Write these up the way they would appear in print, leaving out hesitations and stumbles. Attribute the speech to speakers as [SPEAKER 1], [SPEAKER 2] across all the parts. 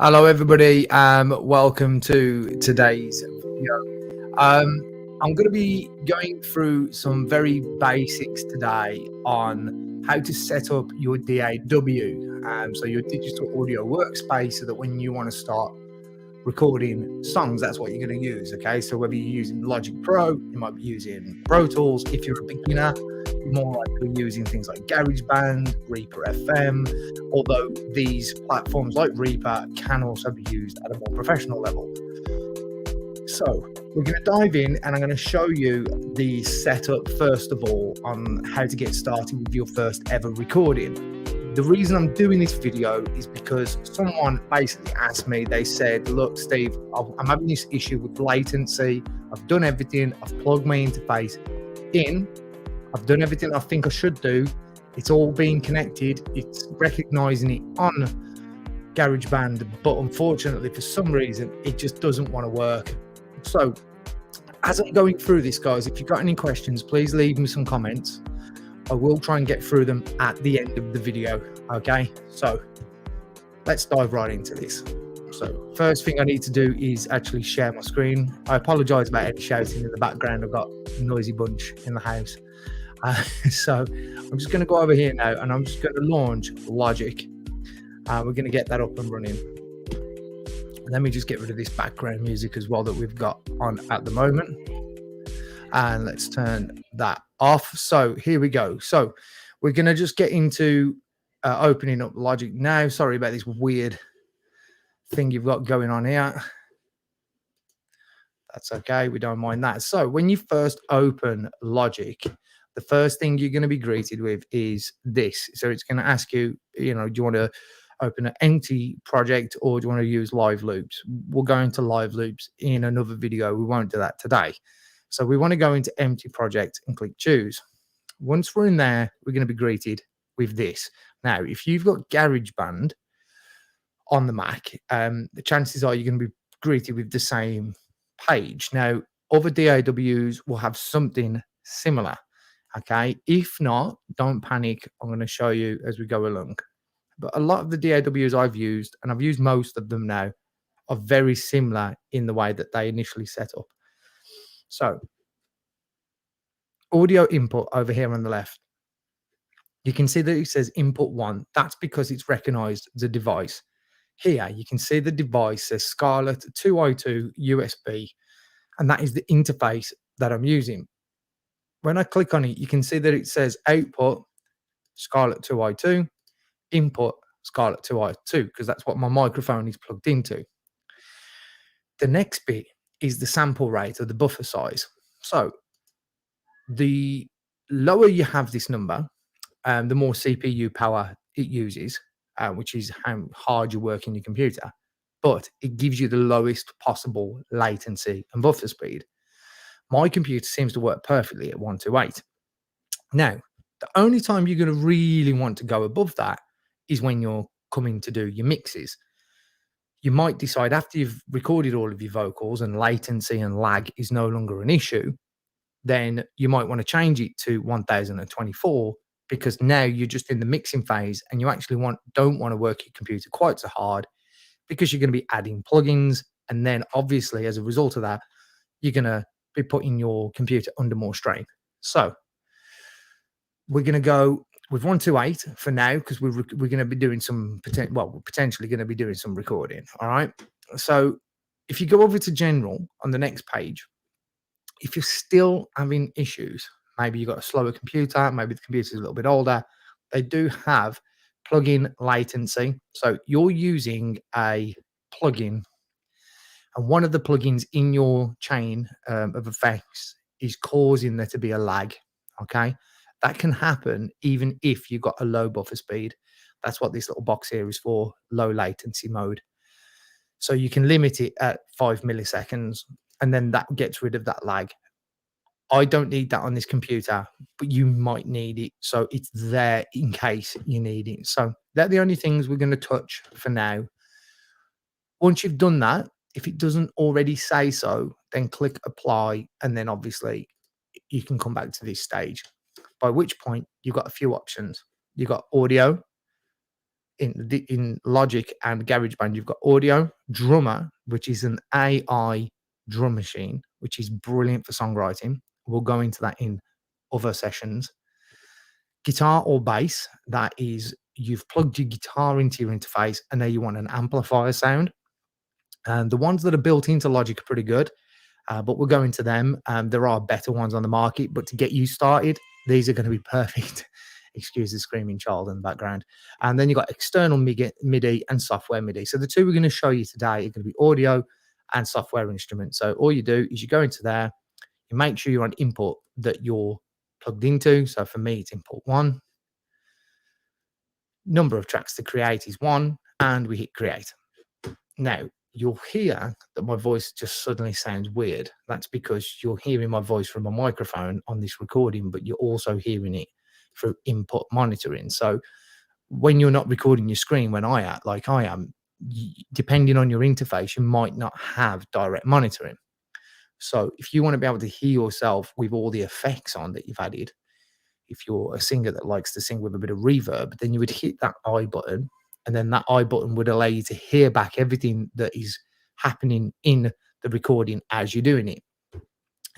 [SPEAKER 1] Hello, everybody. Welcome to today's video. I'm going to be going through some very basics today on how to set up your DAW, so your digital audio workspace, so that when you want to start recording songs, that's what you're going to use. Okay, so whether you're using Logic Pro, you might be using Pro Tools. If you're a beginner, you're more likely using things like GarageBand, Reaper FM, although these platforms like Reaper can also be used at a more professional level. So we're going to dive in and I'm going to show you the setup first of all on how to get started with your first ever recording. The reason I'm doing this video is because someone basically asked me, they said, look, Steve, I'm having this issue with latency. I've done everything. I've plugged my interface in. I've done everything I think I should do. It's all being connected. It's recognizing it on GarageBand, but unfortunately, for some reason, it just doesn't want to work. So as I'm going through this, guys, if you've got any questions, please leave me some comments. I will try and get through them at the end of the video. Okay, so let's dive right into this. So first thing I need to do is actually share my screen. I apologize about any shouting in the background. I've got a noisy bunch in the house. So I'm just going to go over here now and I'm just going to launch Logic. We're going to get that up and running. Let me just get rid of this background music as well that we've got on at the moment. And let's turn that off. So here we go. So we're going to just get into opening up Logic now. Sorry about this weird thing you've got going on here. That's okay. We don't mind that. So when you first open Logic, the first thing you're going to be greeted with is this. So it's going to ask you, do you want to open an empty project or do you want to use live loops? We'll go into live loops in another video. We won't do that today. So we want to go into empty project and click choose. Once we're in there, we're going to be greeted with this. Now, if you've got GarageBand on the Mac, the chances are you're going to be greeted with the same page. Now, other DAWs will have something similar. Okay, if not, don't panic. I'm going to show you as we go along. But a lot of the DAWs I've used, and I've used most of them now, are very similar in the way that they initially set up. So, audio input over here on the left. You can see that it says input 1. That's because it's recognized the device. Here, you can see the device says Scarlett 2i2 USB, and that is the interface that I'm using. When I click on it, you can see that it says output Scarlett 2i2, input Scarlett 2i2, because that's what my microphone is plugged into. The next bit is the sample rate or the buffer size. So the lower you have this number, the more CPU power it uses, which is how hard you work in your computer, but it gives you the lowest possible latency and buffer speed. My computer seems to work perfectly at 128. Now, the only time you're going to really want to go above that is when you're coming to do your mixes. You might decide after you've recorded all of your vocals and latency and lag is no longer an issue, then you might want to change it to 1024 because now you're just in the mixing phase and you actually don't want to work your computer quite so hard because you're going to be adding plugins. And then obviously as a result of that, you're going to be putting your computer under more strain. So we're going to go with 128 for now because we're going to be doing we're potentially going to be doing some recording. All right. So if you go over to general on the next page, if you're still having issues, maybe you've got a slower computer, maybe the computer's a little bit older, they do have plugin latency. So you're using a plugin, and one of the plugins in your chain of effects is causing there to be a lag. Okay, that can happen even if you've got a low buffer speed. That's what this little box here is for, low latency mode. So you can limit it at 5 milliseconds, and then that gets rid of that lag. I don't need that on this computer, but you might need it. So it's there in case you need it. So they're the only things we're going to touch for now. Once you've done that, if it doesn't already say so, then click apply. And then obviously you can come back to this stage, by which point you've got a few options. You've got audio, in Logic and GarageBand, you've got audio, drummer, which is an AI drum machine, which is brilliant for songwriting. We'll go into that in other sessions. Guitar or bass, that is, you've plugged your guitar into your interface and now you want an amplifier sound. And the ones that are built into Logic are pretty good, but we'll go into them. There are better ones on the market, but to get you started, these are going to be perfect. Excuse the screaming child in the background. And then you've got external MIDI and software MIDI. So the two we're going to show you today are going to be audio and software instruments. So all you do is you go into there, you make sure you're on input that you're plugged into. So for me, it's input 1. Number of tracks to create is 1, and we hit create. Now, you'll hear that my voice just suddenly sounds weird. That's because you're hearing my voice from a microphone on this recording, but you're also hearing it through input monitoring. So when you're not recording your screen, when I am, like I am, depending on your interface, you might not have direct monitoring. So if you want to be able to hear yourself with all the effects on that you've added, if you're a singer that likes to sing with a bit of reverb, then you would hit that I button, and then that I button would allow you to hear back everything that is happening in the recording as you're doing it.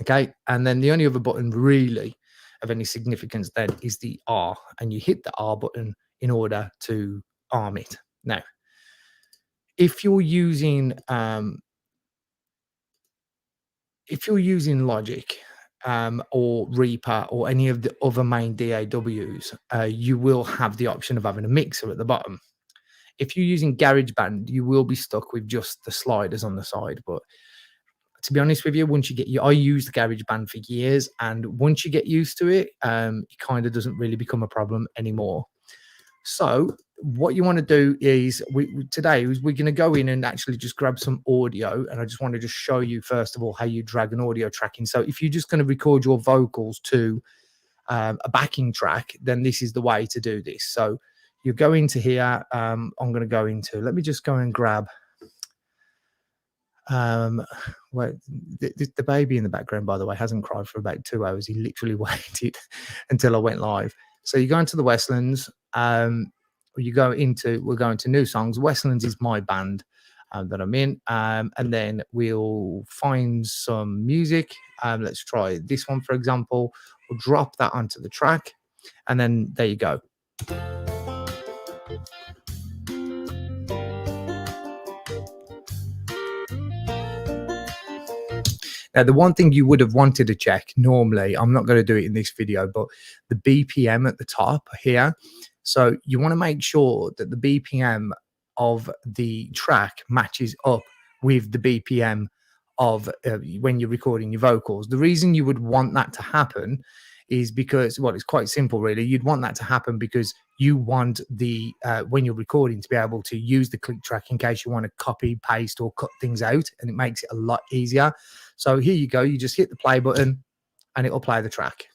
[SPEAKER 1] Okay. And then the only other button really of any significance then is the R, and you hit the R button in order to arm it. Now, if you're using Logic or Reaper or any of the other main DAWs, you will have the option of having a mixer at the bottom. If you're using GarageBand, you will be stuck with just the sliders on the side. But to be honest with you, I used GarageBand for years, and once you get used to it, it kind of doesn't really become a problem anymore. So what you want to do is today we're going to go in and actually just grab some audio, and I just want to just show you first of all how you drag an audio track in. So if you're just going to record your vocals to a backing track, then this is the way to do this. So you go into here. I'm going to go into. Let me just go and grab. Well, the baby in the background, by the way, hasn't cried for about 2 hours. He literally waited until I went live. So you go into the Westlands. We're going to new songs. Westlands is my band that I'm in, and then we'll find some music. Let's try this one, for example. We'll drop that onto the track, and then there you go. Now, the one thing you would have wanted to check normally, I'm not going to do it in this video, but the BPM at the top here. So you want to make sure that the BPM of the track matches up with the BPM of when you're recording your vocals. The reason you would want that to happen is because, well, it's quite simple, really. You'd want that to happen because you want the when you're recording to be able to use the click track in case you want to copy, paste, or cut things out, and it makes it a lot easier. So here you go. You just hit the play button, and it'll play the track.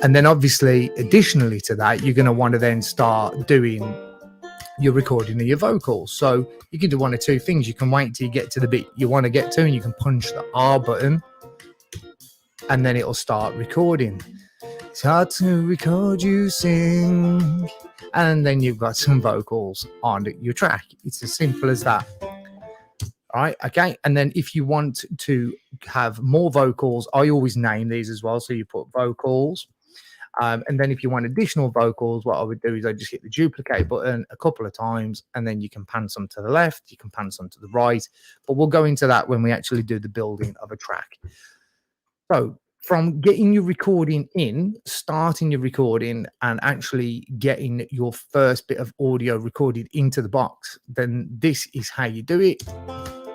[SPEAKER 1] And then obviously, additionally to that, you're going to want to then start doing your recording of your vocals. So you can do one of two things. You can wait till you get to the bit you want to get to, and you can punch the R button, and then it'll start recording. It's hard to record you sing, and then you've got some vocals on your track. It's as simple as that. All right, okay. And then if you want to have more vocals, I always name these as well. So you put vocals. And then if you want additional vocals, what I would do is I just hit the duplicate button a couple of times, and then you can pan some to the left, you can pan some to the right. But we'll go into that when we actually do the building of a track. So from getting your recording in, starting your recording, and actually getting your first bit of audio recorded into the box, then this is how you do it.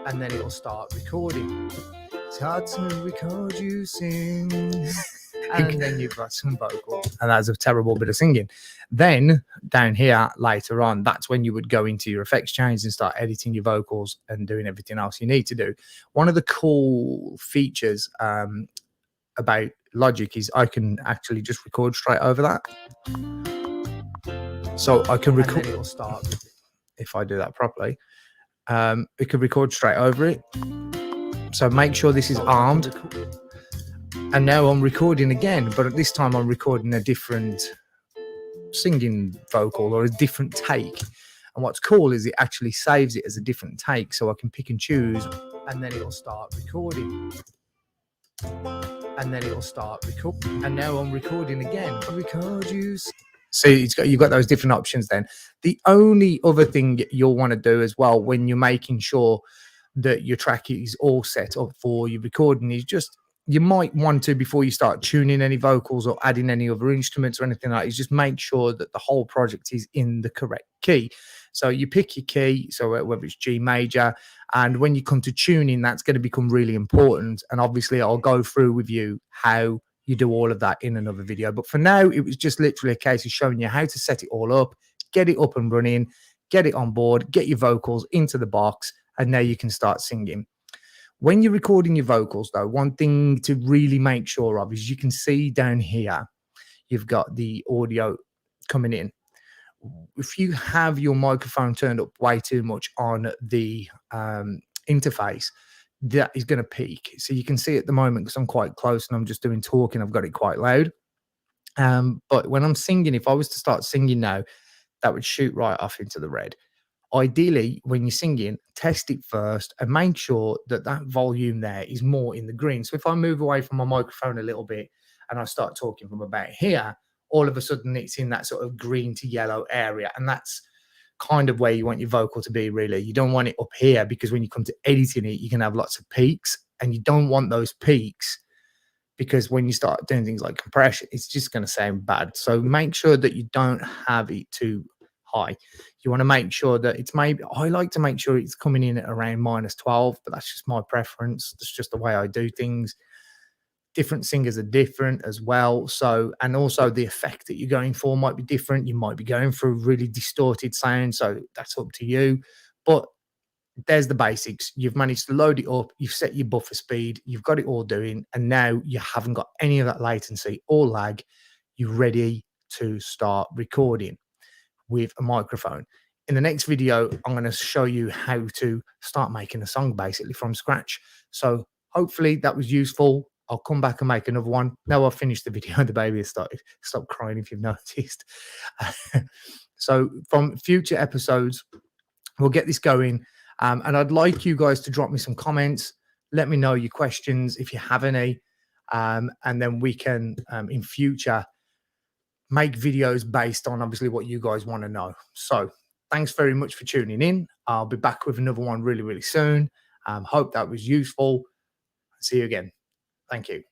[SPEAKER 1] And then it'll start recording. It's hard to record you sing. And then you've got some vocals, and that's a terrible bit of singing. Then down here later on, that's when you would go into your effects change and start editing your vocals and doing everything else you need to do. One of the cool features about Logic is I can actually just record straight over that. So I can record. And then it'll start if I do that properly. It can record straight over it. So make sure this is armed. And now I'm recording again, but at this time I'm recording a different singing vocal or a different take. And what's cool is it actually saves it as a different take, so I can pick and choose, and then it'll start recording. And then it'll start recording. And now I'm recording again. I record you. So you've got those different options then. The only other thing you'll want to do as well when you're making sure that your track is all set up for your recording is just, you might want to, before you start tuning any vocals or adding any other instruments or anything like that, is just make sure that the whole project is in the correct key. So you pick your key, so whether it's G major, and when you come to tuning, that's going to become really important. And obviously I'll go through with you how you do all of that in another video. But for now, it was just literally a case of showing you how to set it all up, get it up and running, get it on board, get your vocals into the box, and now you can start singing. When you're recording your vocals, though, one thing to really make sure of is you can see down here, you've got the audio coming in. If you have your microphone turned up way too much on the interface, that is going to peak. So you can see at the moment, because I'm quite close and I'm just doing talking, I've got it quite loud. But when I'm singing, if I was to start singing now, that would shoot right off into the red. Ideally, when you're singing, test it first and make sure that that volume there is more in the green. So if I move away from my microphone a little bit and I start talking from about here, all of a sudden it's in that sort of green to yellow area. And that's kind of where you want your vocal to be, really. You don't want it up here, because when you come to editing it, you can have lots of peaks, and you don't want those peaks, because when you start doing things like compression, it's just going to sound bad. So make sure that you don't have it too high. You want to make sure that it's, maybe I like to make sure it's coming in at around -12, but that's just my preference. That's just the way I do things. Different singers are different as well. So, and also the effect that you're going for might be different. You might be going for a really distorted sound. So that's up to you. But there's the basics. You've managed to load it up. You've set your buffer speed. You've got it all doing. And now you haven't got any of that latency or lag. You're ready to start recording with a microphone. In the next video, I'm going to show you how to start making a song basically from scratch. So hopefully that was useful. I'll come back and make another one. Now I've finished the video, the baby has started. Stop crying if you've noticed. So from future episodes, we'll get this going. And I'd like you guys to drop me some comments. Let me know your questions if you have any. And then we can, in future, make videos based on obviously what you guys want to know. So thanks very much for tuning in. I'll be back with another one really, really soon. Hope that was useful. See you again. Thank you.